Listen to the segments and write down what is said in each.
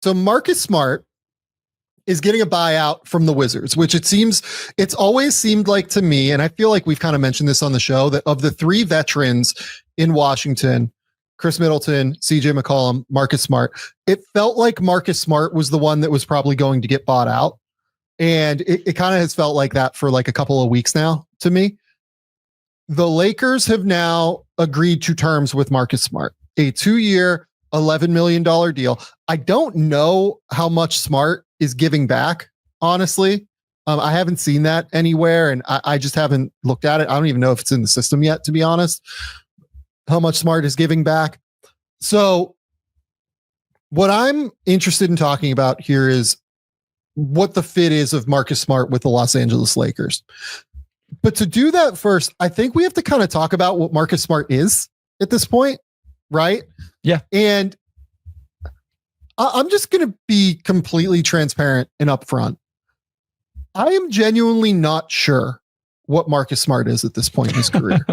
So Marcus Smart is getting a buyout from the Wizards, which it's always seemed like to me, and I feel like we've kind of mentioned this on the show, that of the three veterans in Washington, Chris Middleton, CJ McCollum, Marcus Smart, it felt like Marcus Smart was the one that was probably going to get bought out. And it kind of has felt like that for like a couple of weeks now to me. The Lakers have now agreed to terms with Marcus Smart, a 2-year, $11 million deal. I don't know how much Smart is giving back, honestly. I haven't seen that anywhere, and I just haven't looked at it. I don't even know if it's in the system yet, to be honest, how much Smart is giving back. So what I'm interested in talking about here is what the fit is of Marcus Smart with the Los Angeles Lakers. But to do that first, I think we have to kind of talk about what Marcus Smart is at this point, right? Yeah. And I'm just going to be completely transparent and upfront. I am genuinely not sure what Marcus Smart is at this point in his career.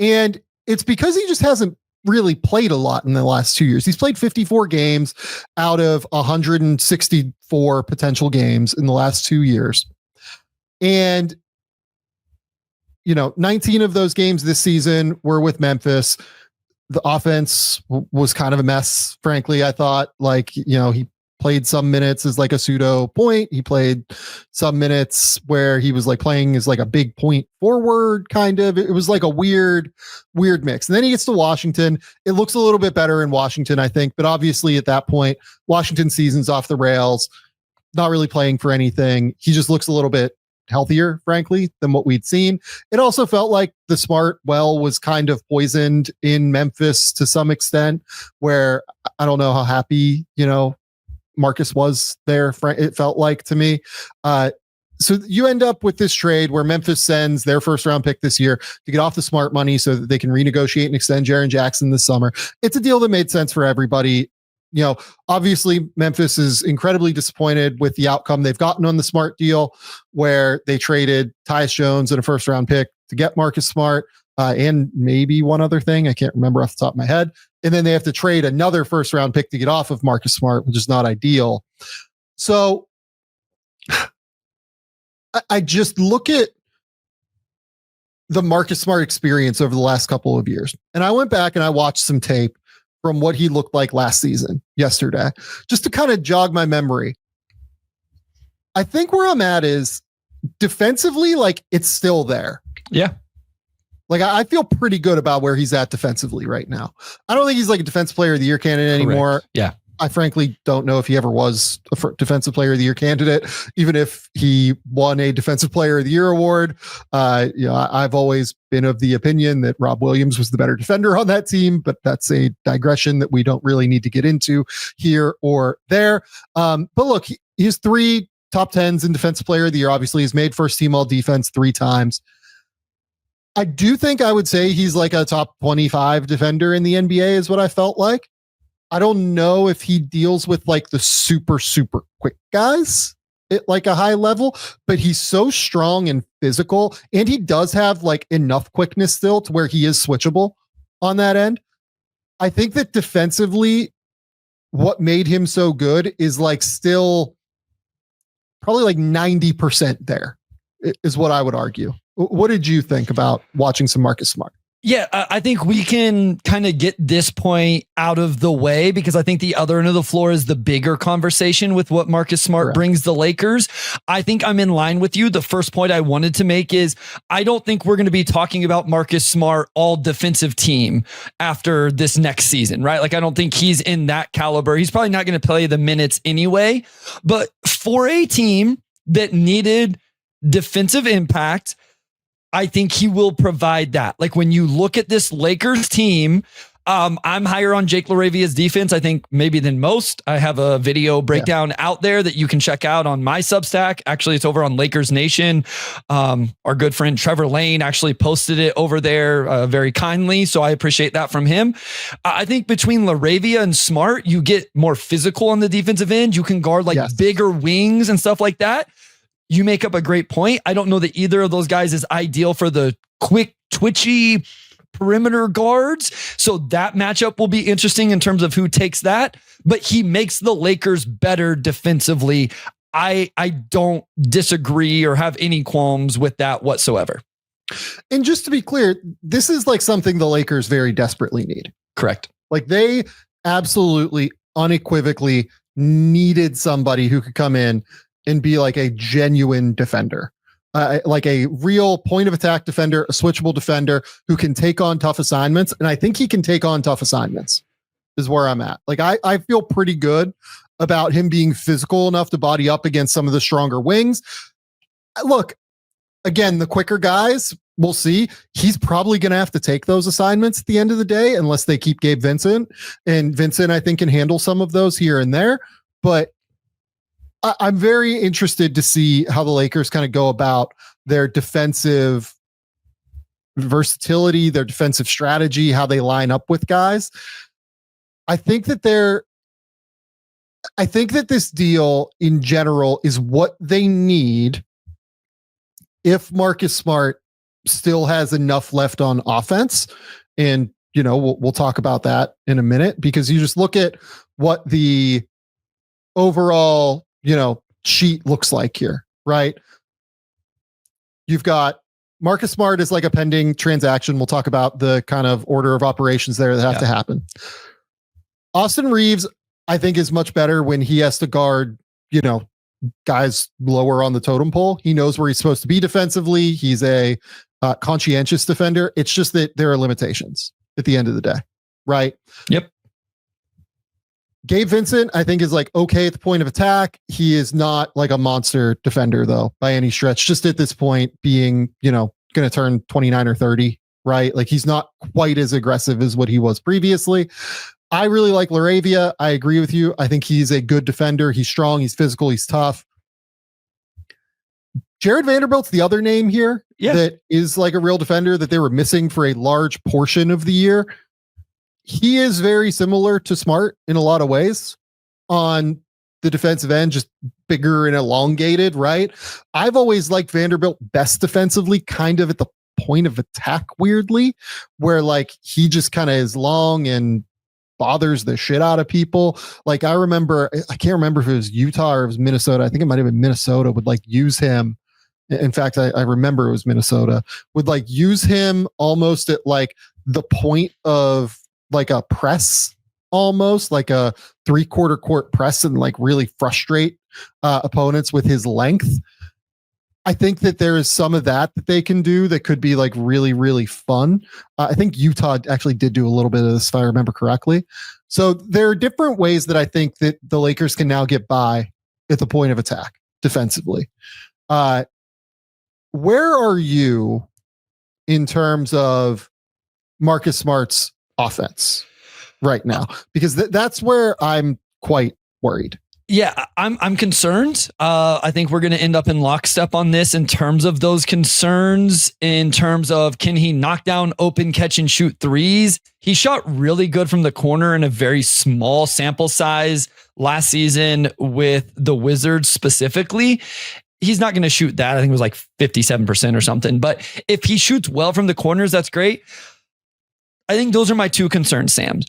And it's because he just hasn't really played a lot in the last 2 years. He's played 54 games out of 164 potential games in the last 2 years. And, 19 of those games this season were with Memphis. The offense was kind of a mess, frankly. I thought, he played some minutes as like a pseudo point. He played some minutes where he was like playing as like a big point forward, kind of. It was like a weird mix. And then he gets to Washington. It looks a little bit better in Washington, I think. But obviously at that point, Washington season's off the rails, not really playing for anything. He just looks a little bit healthier, frankly, than what we'd seen. It also felt like the Smart well was kind of poisoned in Memphis to some extent, where I don't know how happy, Marcus was there. It felt like to me. So you end up with this trade where Memphis sends their first round pick this year to get off the Smart money so that they can renegotiate and extend Jaren Jackson this summer. It's a deal that made sense for everybody. Obviously Memphis is incredibly disappointed with the outcome they've gotten on the Smart deal, where they traded Tyus Jones and a first round pick to get Marcus Smart, and maybe one other thing. I can't remember off the top of my head. And then they have to trade another first round pick to get off of Marcus Smart, which is not ideal. So I just look at the Marcus Smart experience over the last couple of years. And I went back and I watched some tape from what he looked like last season, yesterday, just to kind of jog my memory. I think where I'm at is defensively, it's still there. Yeah. I feel pretty good about where he's at defensively right now. I don't think he's like a defensive player of the year candidate anymore. Correct. Yeah. I frankly don't know if he ever was a defensive player of the year candidate, even if he won a defensive player of the year award. I've always been of the opinion that Rob Williams was the better defender on that team, but that's a digression that we don't really need to get into here or there. But look, he has 3 top 10s in defensive player of the year. Obviously he's made first team all defense 3 times. I do think I would say he's like a top 25 defender in the NBA is what I felt like. I don't know if he deals with like the super, super quick guys at like a high level, but he's so strong and physical, and he does have like enough quickness still to where he is switchable on that end. I think that defensively, what made him so good is like still probably like 90% there is what I would argue. What did you think about watching some Marcus Smart? Yeah, I think we can kind of get this point out of the way, because I think the other end of the floor is the bigger conversation with what Marcus Smart brings the Lakers. I think I'm in line with you. The first point I wanted to make is I don't think we're going to be talking about Marcus Smart all defensive team after this next season, right? I don't think he's in that caliber. He's probably not going to play the minutes anyway, but for a team that needed defensive impact, I think he will provide that. When you look at this Lakers team, I'm higher on Jake LaRavia's defense, I think, maybe than most. I have a video breakdown out there that you can check out on my Substack. Actually, it's over on Lakers Nation. Our good friend Trevor Lane actually posted it over there very kindly, so I appreciate that from him. I think between LaRavia and Smart, you get more physical on the defensive end. You can guard bigger wings and stuff like that. You make up a great point. I don't know that either of those guys is ideal for the quick, twitchy perimeter guards. So that matchup will be interesting in terms of who takes that, but he makes the Lakers better defensively. I don't disagree or have any qualms with that whatsoever. And just to be clear, this is like something the Lakers very desperately need. Correct. Like they absolutely unequivocally needed somebody who could come in and be like a genuine defender, like a real point of attack defender, a switchable defender who can take on tough assignments. And I think he can take on tough assignments is where I'm at. Like I feel pretty good about him being physical enough to body up against some of the stronger wings. Look, again, the quicker guys, we'll see. He's probably going to have to take those assignments at the end of the day, unless they keep Gabe Vincent. And Vincent, I think, can handle some of those here and there. But I'm very interested to see how the Lakers kind of go about their defensive versatility, their defensive strategy, how they line up with guys. I think that this deal in general is what they need if Marcus Smart still has enough left on offense. And, you know, we'll talk about that in a minute, because you just look at what the overall, you know, sheet looks like here, right? You've got Marcus Smart is like a pending transaction. We'll talk about the kind of order of operations there that have to happen. Austin Reeves, I think, is much better when he has to guard, you know, guys lower on the totem pole. He knows where he's supposed to be defensively. He's a conscientious defender. It's just that there are limitations at the end of the day, right? Yep. Gabe Vincent, I think, is like okay at the point of attack. He is not like a monster defender, though, by any stretch. Just at this point, being, you know, going to turn 29 or 30, right? Like he's not quite as aggressive as what he was previously. I really like Laravia. I agree with you. I think he's a good defender. He's strong. He's physical. He's tough. Jared Vanderbilt's the other name here that is like a real defender that they were missing for a large portion of the year. He is very similar to Smart in a lot of ways on the defensive end, just bigger and elongated, right? I've always liked Vanderbilt best defensively, kind of at the point of attack, weirdly, where like he just kind of is long and bothers the shit out of people. Like I can't remember if it was Utah or it was Minnesota. I think it might have been Minnesota would like use him. In fact, I remember it was Minnesota would like use him almost at like the point of like a press, almost like a 3/4 court press, and like really frustrate opponents with his length. I think that there is some of that they can do that could be like really, really fun. I think Utah actually did do a little bit of this, if I remember correctly. So there are different ways that I think that the Lakers can now get by at the point of attack defensively. Where are you in terms of Marcus Smart's offense right now? Because that's where I'm quite worried. Yeah, I'm concerned. I think we're going to end up in lockstep on this in terms of those concerns, in terms of can he knock down open catch and shoot threes? He shot really good from the corner in a very small sample size last season with the Wizards specifically. He's not going to shoot that. I think it was like 57% or something. But if he shoots well from the corners, that's great. I think those are my two concerns, Sam.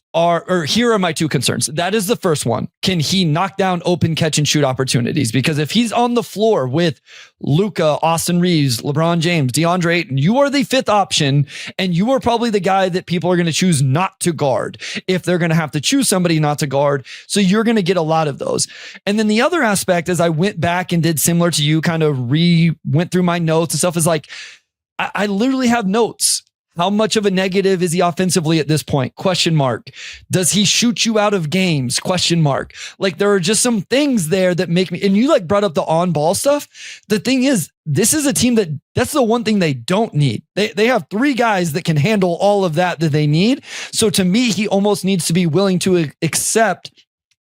Here are my two concerns. That is the first one. Can he knock down open catch and shoot opportunities? Because if he's on the floor with Luka, Austin Reeves, LeBron James, DeAndre Ayton, you are the fifth option, and you are probably the guy that people are going to choose not to guard if they're going to have to choose somebody not to guard. So you're going to get a lot of those. And then the other aspect, as I went back and did similar to you, kind of went through my notes and stuff, is like, I literally have notes. How much of a negative is he offensively at this point? Question mark. Does he shoot you out of games? Question mark. Like there are just some things there that make me, and you like brought up the on ball stuff. The thing is, this is a team that's the one thing they don't need. They have three guys that can handle all of that they need. So to me, he almost needs to be willing to accept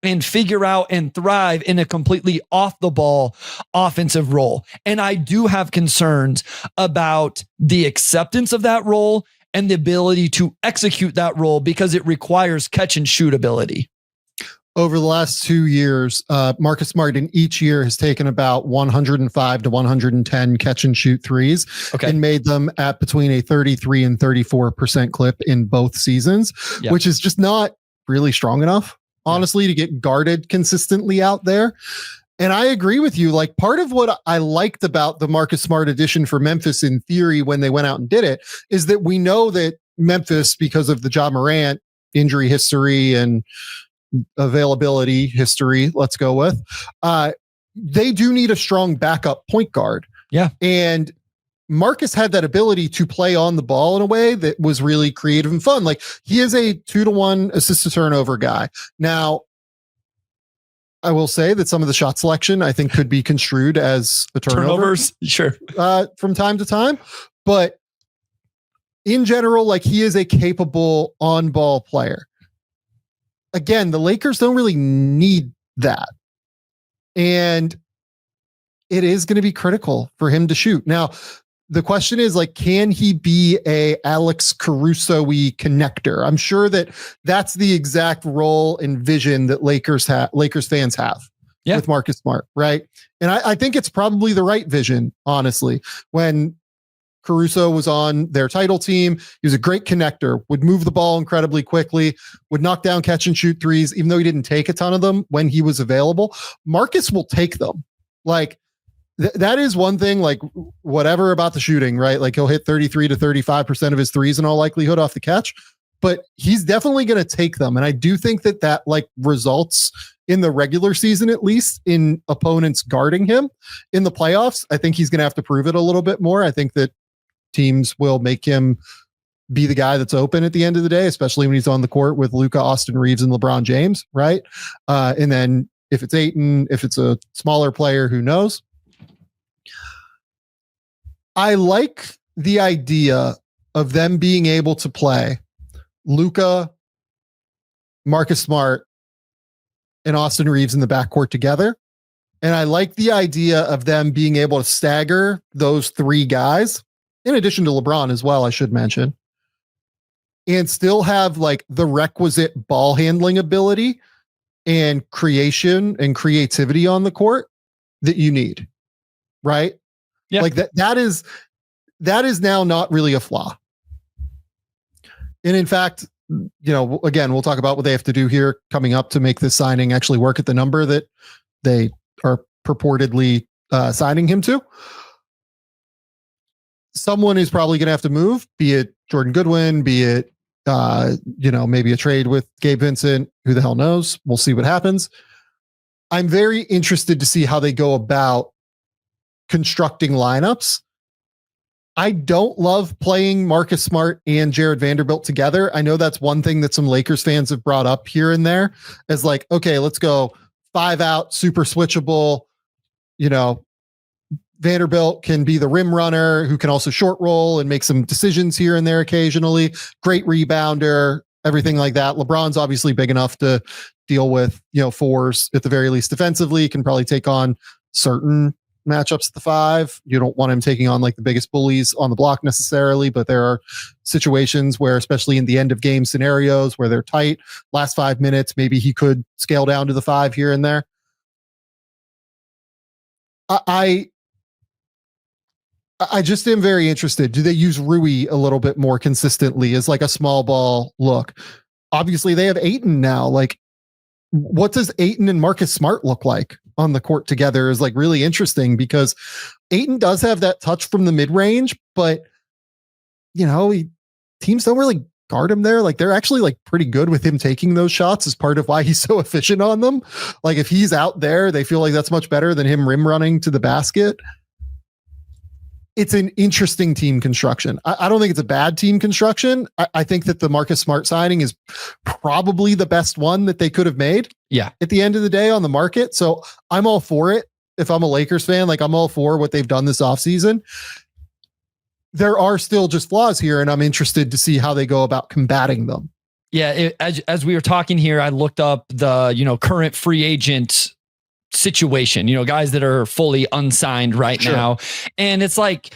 and figure out and thrive in a completely off the ball offensive role. And I do have concerns about the acceptance of that role and the ability to execute that role because it requires catch and shoot ability. over the last 2 years, Marcus Smart in each year has taken about 105 to 110 catch and shoot threes and made them at between a 33 and 34% clip in both seasons, which is just not really strong enough, honestly, to get guarded consistently out there. And I agree with you. Like, part of what I liked about the Marcus Smart addition for Memphis in theory when they went out and did it is that we know that Memphis, because of the Ja Morant injury history and availability history, let's go with, they do need a strong backup point guard. Yeah. And Marcus had that ability to play on the ball in a way that was really creative and fun. Like, he is a 2-to-1 assist to turnover guy. Now, I will say that some of the shot selection I think could be construed as a turnovers, sure, from time to time, but in general, like, he is a capable on-ball player. Again, the Lakers don't really need that. And it is going to be critical for him to shoot. Now, the question is, like, can he be a Alex Caruso-y connector? I'm sure that that's the exact role and vision that Lakers fans have with Marcus Smart, right? And I think it's probably the right vision, honestly. When Caruso was on their title team, he was a great connector, would move the ball incredibly quickly, would knock down catch and shoot threes, even though he didn't take a ton of them when he was available. Marcus will take them. Like, that is one thing, like, whatever about the shooting, right? Like, he'll hit 33 to 35% of his threes in all likelihood off the catch, but he's definitely going to take them. And I do think that like results in the regular season, at least, in opponents guarding him. In the playoffs, I think he's going to have to prove it a little bit more. I think that teams will make him be the guy that's open at the end of the day, especially when he's on the court with Luka, Austin Reeves, and LeBron James, right? And then if it's Ayton, if it's a smaller player, who knows? I like the idea of them being able to play Luka, Marcus Smart, and Austin Reeves in the backcourt together. And I like the idea of them being able to stagger those three guys, in addition to LeBron as well, I should mention, and still have, like, the requisite ball handling ability and creation and creativity on the court that you need, right? Yeah. Like, that is now not really a flaw. And in fact, you know, again, we'll talk about what they have to do here coming up to make this signing actually work at the number that they are purportedly signing him to. Someone is probably going to have to move, be it Jordan Goodwin, be it, maybe a trade with Gabe Vincent. Who the hell knows? We'll see what happens. I'm very interested to see how they go about constructing lineups. I don't love playing Marcus Smart and Jared Vanderbilt together. I know that's one thing that some Lakers fans have brought up here and there as, like, okay, let's go 5 out, super switchable, Vanderbilt can be the rim runner who can also short roll and make some decisions here and there occasionally. Great rebounder, everything like that. LeBron's obviously big enough to deal with, fours at the very least defensively, can probably take on certain matchups at the 5. You don't want him taking on, like, the biggest bullies on the block necessarily, but there are situations where, especially in the end of game scenarios where they're tight, last 5 minutes, maybe he could scale down to the 5 here and there. I just am very interested. Do they use Rui a little bit more consistently as, like, a small ball look? Obviously they have Ayton now. Like, what does Ayton and Marcus Smart look like on the court together is, like, really interesting, because Ayton does have that touch from the mid range, but teams don't really guard him there. Like, they're actually, like, pretty good with him taking those shots as part of why he's so efficient on them. Like, if he's out there, they feel like that's much better than him rim running to the basket. It's an interesting team construction. I don't think it's a bad team construction. I think that the Marcus Smart signing is probably the best one that they could have made. Yeah. At the end of the day on the market. So I'm all for it. If I'm a Lakers fan, like, I'm all for what they've done this offseason. There are still just flaws here, and I'm interested to see how they go about combating them. Yeah. As we were talking here, I looked up the, current free agent situation, guys that are fully unsigned right now. And it's like,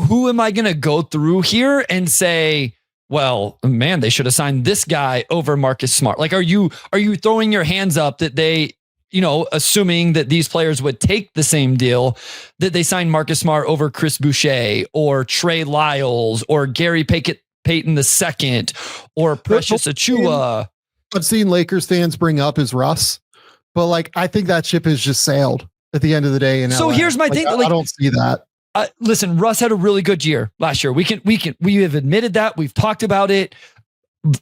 who am I going to go through here and say, well, man, they should have signed this guy over Marcus Smart. Like, are you throwing your hands up that they, assuming that these players would take the same deal, that they signed Marcus Smart over Chris Boucher or Trey Lyles or Gary Payton II or Precious Achua? I've seen Lakers fans bring up is Russ, but like, I think that ship has just sailed at the end of the day. So LA. here's my thing. I don't see that. Listen, Russ had a really good year last year. We have admitted that. We've talked about it.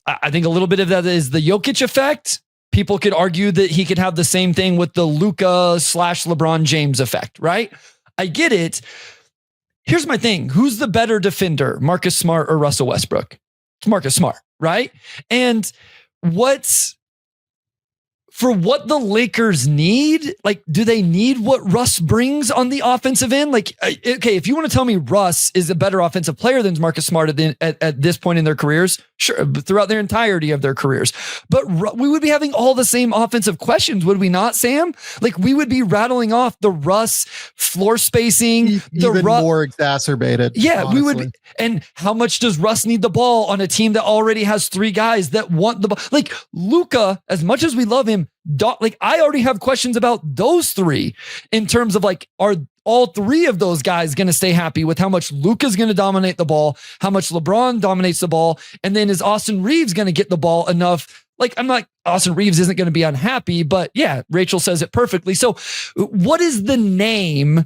I think a little bit of that is the Jokic effect. People could argue that he could have the same thing with the Luka / LeBron James effect, right? I get it. Here's my thing. Who's the better defender, Marcus Smart or Russell Westbrook? It's Marcus Smart, right? And for what the Lakers need, like, do they need what Russ brings on the offensive end? Like, okay, if you want to tell me Russ is a better offensive player than Marcus Smart at this point in their careers, sure, throughout their entirety of their careers. But we would be having all the same offensive questions, would we not, Sam? Like, we would be rattling off the Russ floor spacing, even more exacerbated. Yeah, honestly. we would. And how much does Russ need the ball on a team that already has 3 guys that want the ball? Like, Luka, as much as we love him, like, I already have questions about those 3 in terms of, like, are all 3 of those guys going to stay happy with how much Luka's going to dominate the ball, how much LeBron dominates the ball, and then is Austin Reeves going to get the ball enough? Like, I'm not, Austin Reeves isn't going to be unhappy, but yeah, Rachel says it perfectly. So what is the name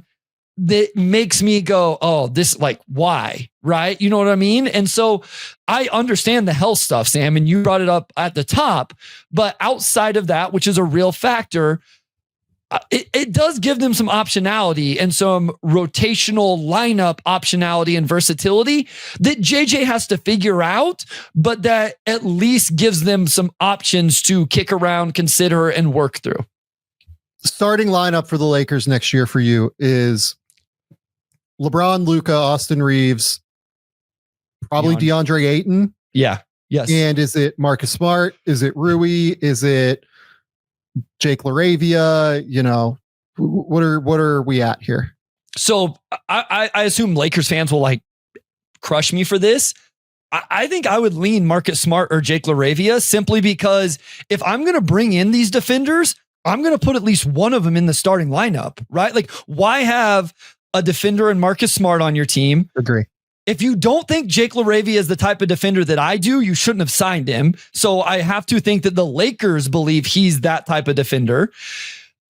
that makes me go, oh, this, like, why? Right? You know what I mean? And so I understand the health stuff, Sam, and you brought it up at the top, but outside of that, which is a real factor, it does give them some optionality and some rotational lineup optionality and versatility that JJ has to figure out, but that at least gives them some options to kick around, consider, and work through. Starting lineup for the Lakers next year for you is LeBron, Luka, Austin Reeves, probably DeAndre Ayton. Yeah. Yes. And is it Marcus Smart? Is it Rui? Is it Jake LaRavia? What are we at here? So I assume Lakers fans will, like, crush me for this. I think I would lean Marcus Smart or Jake LaRavia simply because if I'm going to bring in these defenders, I'm going to put at least one of them in the starting lineup, right? Like, why have a defender and Marcus Smart on your team? Agree. If you don't think Jake LaRavia is the type of defender that I do, you shouldn't have signed him. So I have to think that the Lakers believe he's that type of defender.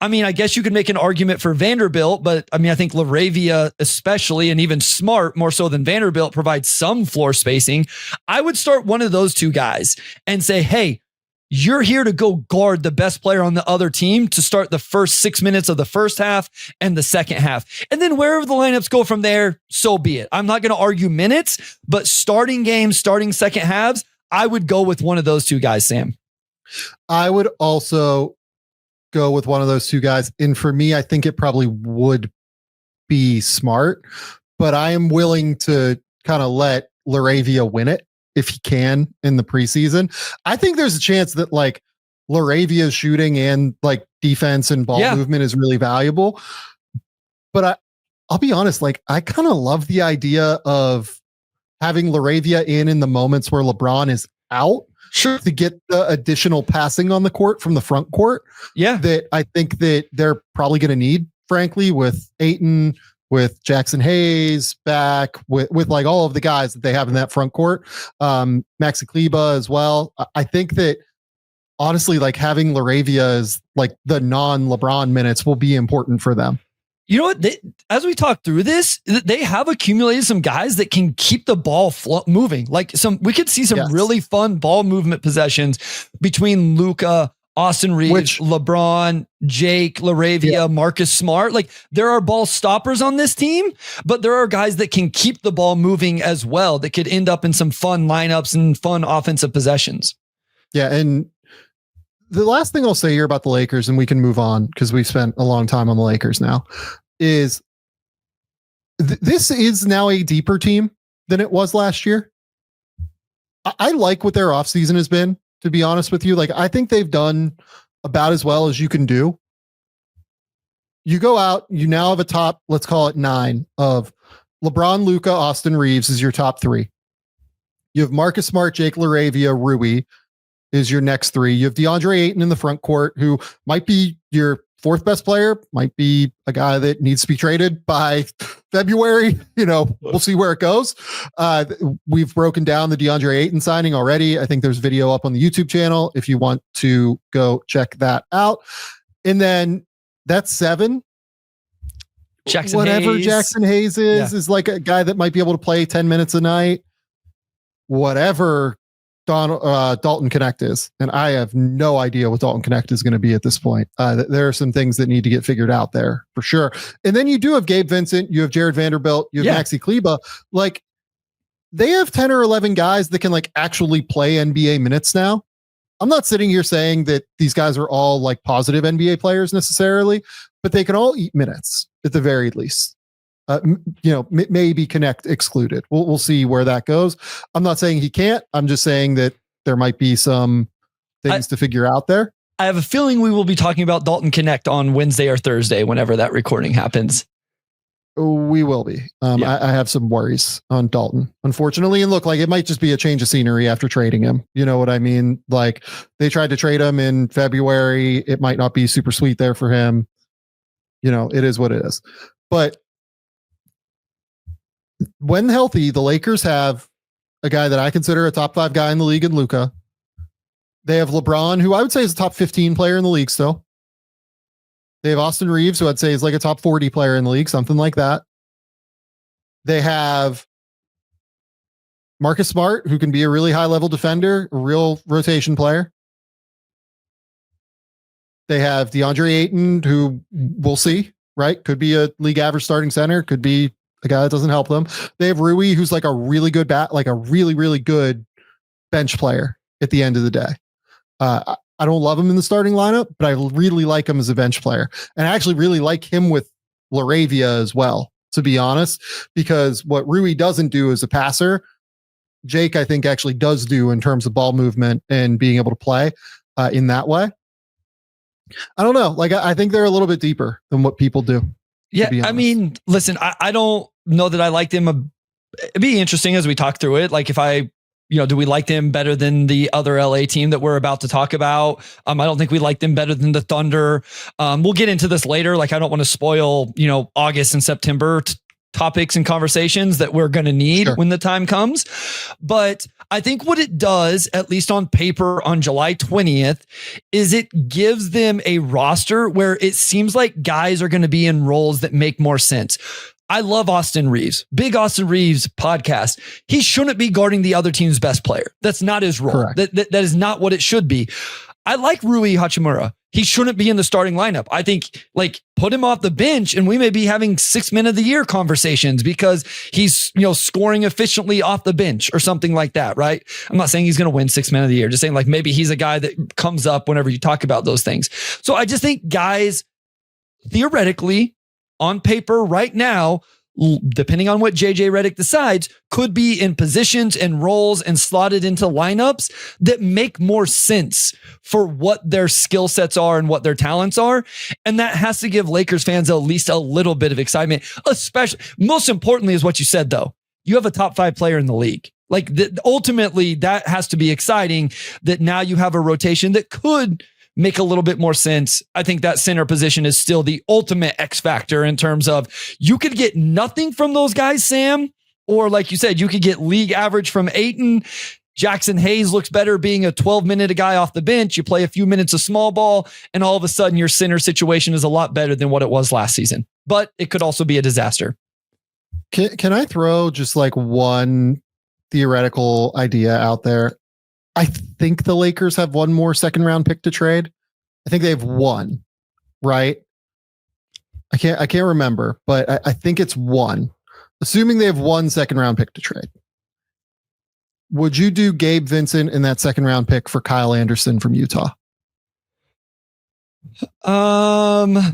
I mean, I guess you could make an argument for Vanderbilt, but I mean, I think LaRavia especially, and even Smart more so than Vanderbilt, provides some floor spacing. I would start one of those 2 guys and say, hey, you're here to go guard the best player on the other team to start the first 6 minutes of the first half and the second half. And then wherever the lineups go from there, so be it. I'm not going to argue minutes, but starting games, starting second halves, I would go with one of those 2 guys, Sam. I would also go with one of those 2 guys. And for me, I think it probably would be Smart, but I am willing to kind of let LaRavia win it if he can in the preseason. I think there's a chance that, like, LaRavia's shooting and, like, defense and ball movement is really valuable. But I'll be honest, like, I kind of love the idea of having LaRavia in the moments where LeBron is out. Sure. To get the additional passing on the court from the front court. Yeah. That I think that they're probably going to need, frankly, with Ayton, with Jackson Hayes back, with like all of the guys that they have in that front court, Maxi Kleber as well. I think that honestly, like, having LaRavia as, like, the non-LeBron minutes will be important for them. You know what? As we talk through this, they have accumulated some guys that can keep the ball moving. Like, we could see some really fun ball movement possessions between Luka, Austin Reeves, LeBron, Jake LaRavia, Marcus Smart. Like, there are ball stoppers on this team, but there are guys that can keep the ball moving as well, that could end up in some fun lineups and fun offensive possessions. Yeah. And the last thing I'll say here about the Lakers, and we can move on because we've spent a long time on the Lakers now, is this is now a deeper team than it was last year. I like what their offseason has been, to be honest with you. Like, I think they've done about as well as you can do. You go out, you now have a top, let's call it 9 of LeBron, Luka, Austin Reeves is your top 3. You have Marcus Smart, Jake LaRavia, Rui is your next three. You have DeAndre Ayton in the front court, who might be your fourth best player, might be a guy that needs to be traded by February. We'll see where it goes. We've broken down the DeAndre Ayton signing already. I think there's video up on the YouTube channel if you want to go check that out. And then that's 7. Whatever Hayes. Jackson Hayes is like a guy that might be able to play 10 minutes a night. Whatever Dalton Connect is. And I have no idea what Dalton Connect is going to be at this point. There are some things that need to get figured out there for sure. And then you do have Gabe Vincent, you have Jared Vanderbilt, you have Maxi Kleba. Like, they have 10 or 11 guys that can like actually play NBA minutes now. I'm not sitting here saying that these guys are all like positive NBA players necessarily, but they can all eat minutes at the very least. Maybe Connect excluded. We'll see where that goes. I'm not saying he can't. I'm just saying that there might be some things to figure out there. I have a feeling we will be talking about Dalton Connect on Wednesday or Thursday, whenever that recording happens. We will be. I have some worries on Dalton, unfortunately. And look, like, it might just be a change of scenery after trading him. You know what I mean? Like, they tried to trade him in February. It might not be super sweet there for him. It is what it is. But when healthy, the Lakers have a guy that I consider a top 5 guy in the league in Luka. They have LeBron, who I would say is a top 15 player in the league still. They have Austin Reeves, who I'd say is like a top 40 player in the league, something like that. They have Marcus Smart, who can be a really high level defender, a real rotation player. They have DeAndre Ayton, who we'll see, right? Could be a league average starting center, could be a guy that doesn't help them. They have Rui, who's like a really good like a really, really good bench player at the end of the day. I don't love him in the starting lineup, but I really like him as a bench player. And I actually really like him with LaRavia as well, to be honest, because what Rui doesn't do as a passer, Jake, I think, actually does do in terms of ball movement and being able to play in that way. I don't know. Like, I think they're a little bit deeper than what people do. Yeah. I mean, listen, I don't know that I liked him. It'd be interesting as we talk through it. Like, if do we like them better than the other LA team that we're about to talk about? I don't think we like them better than the Thunder. We'll get into this later. Like, I don't want to spoil, August and September topics and conversations that we're going to need when the time comes. But I think what it does, at least on paper on July 20th, is it gives them a roster where it seems like guys are going to be in roles that make more sense. I love Austin Reeves, big Austin Reeves podcast. He shouldn't be guarding the other team's best player. That's not his role. That is not what it should be. I like Rui Hachimura. He shouldn't be in the starting lineup. I think, like, put him off the bench and we may be having 6 men of the year conversations because he's, scoring efficiently off the bench or something like that. Right. I'm not saying he's going to win 6 men of the year. Just saying, like, maybe he's a guy that comes up whenever you talk about those things. So I just think guys, theoretically, on paper right now, depending on what JJ Redick decides, could be in positions and roles and slotted into lineups that make more sense for what their skill sets are and what their talents are. And that has to give Lakers fans at least a little bit of excitement, especially, most importantly is what you said, though. You have a top 5 player in the league. Like, ultimately, that has to be exciting, that now you have a rotation that could make a little bit more sense. I think that center position is still the ultimate X factor in terms of you could get nothing from those guys, Sam, or like you said, you could get league average from Ayton. Jackson Hayes looks better being a 12-minute guy off the bench. You play a few minutes of small ball, and all of a sudden your center situation is a lot better than what it was last season. But it could also be a disaster. Can I throw just like one theoretical idea out there? I think the Lakers have one more second round pick to trade. I think they have one, right? I can't remember, but I think it's one. Assuming they have one second round pick to trade. Would you do Gabe Vincent in that second round pick for Kyle Anderson from Utah? Because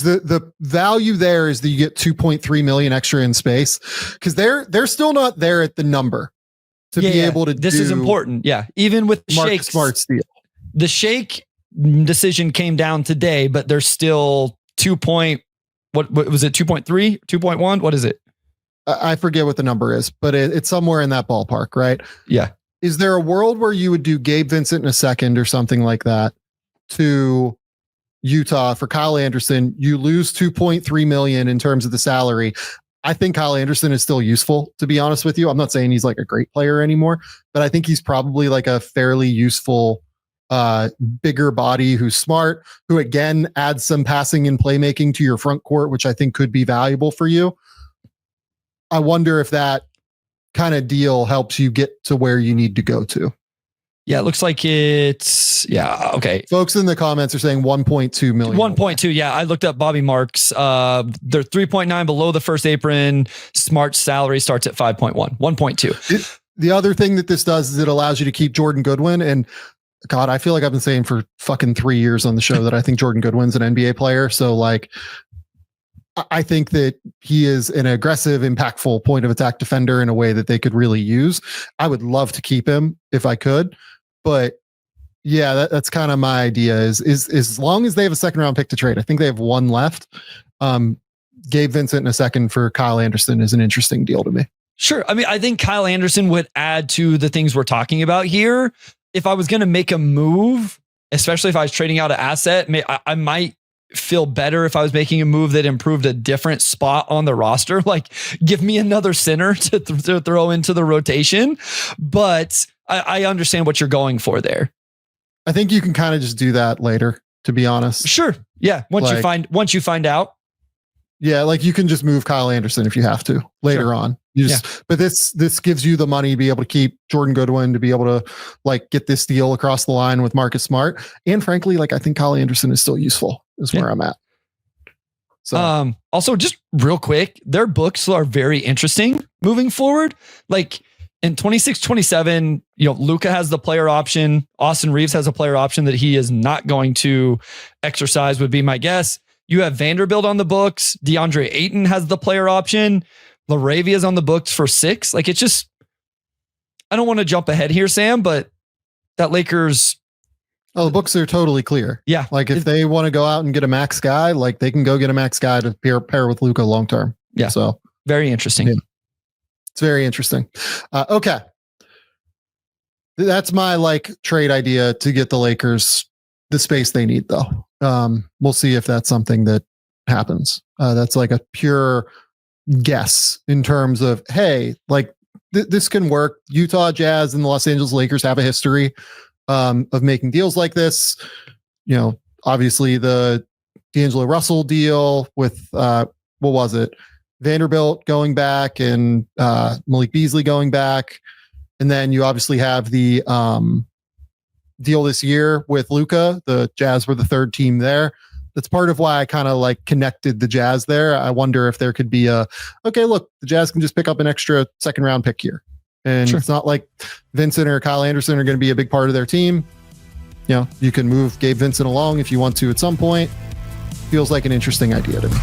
the value there is that you get 2.3 million extra in space, because they're still not there at the number to be able to this is important. Yeah. Even with Shake Smart's deal. The Shake decision came down today, but there's still what was it? 2.3, 2.1? What is it? I forget what the number is, but it's somewhere in that ballpark, right? Yeah. Is there a world where you would do Gabe Vincent in a second or something like that to Utah for Kyle Anderson? You lose $2.3 million in terms of the salary. I think Kyle Anderson is still useful, to be honest with you. I'm not saying he's like a great player anymore, but I think he's probably like a fairly useful, bigger body who's smart, who again adds some passing and playmaking to your front court, which I think could be valuable for you. I wonder if that kind of deal helps you get to where you need to go to. Yeah, it looks like it's, yeah, okay. Folks in the comments are saying 1.2 million. 1.2, yeah. I looked up Bobby Marks. They're 3.9 below the first apron. Smart's salary starts at 5.1, 1.2. The other thing that this does is it allows you to keep Jordan Goodwin. And God, I feel like I've been saying for fucking 3 years on the show that I think Jordan Goodwin's an NBA player. So like, I think that he is an aggressive, impactful point of attack defender in a way that they could really use. I would love to keep him if I could. But yeah, that's kind of my idea is as long as they have a second round pick to trade, I think they have one left. Gabe Vincent in a second for Kyle Anderson is an interesting deal to me. Sure. I mean, I think Kyle Anderson would add to the things we're talking about here. If I was going to make a move, especially if I was trading out an asset, I might feel better if I was making a move that improved a different spot on the roster. Like give me another center to throw into the rotation. But I understand what you're going for there. I think you can kind of just do that later, to be honest. Sure. Yeah. Once you find out. Yeah. Like you can just move Kyle Anderson if you have to later on. But this gives you the money to be able to keep Jordan Goodwin, to be able to like get this deal across the line with Marcus Smart. And frankly, like I think Kyle Anderson is still useful is where I'm at. So also just real quick, their books are very interesting moving forward. Like in 26-27, Luka has the player option. Austin Reeves has a player option that he is not going to exercise, would be my guess. You have Vanderbilt on the books. DeAndre Ayton has the player option. LaRavia is on the books for 6. Like it's just, I don't want to jump ahead here, Sam, but that Lakers. Oh, the books are totally clear. Yeah. Like if they want to go out and get a max guy, like they can go get a max guy to pair with Luka long term. Yeah. So very interesting. Yeah. It's very interesting. Okay. That's my like trade idea to get the Lakers the space they need though. We'll see if that's something that happens. That's like a pure guess in terms of, hey, like this can work. Utah Jazz and the Los Angeles Lakers have a history of making deals like this. Obviously the D'Angelo Russell deal with, what was it? Vanderbilt going back and Malik Beasley going back. And then you obviously have the deal this year with Luka. The Jazz were the third team there. That's part of why I kind of like connected the Jazz there. I wonder if there could be okay, look, the Jazz can just pick up an extra second round pick here. And It's not like Vincent or Kyle Anderson are going to be a big part of their team. You can move Gabe Vincent along if you want to at some point. Feels like an interesting idea to me.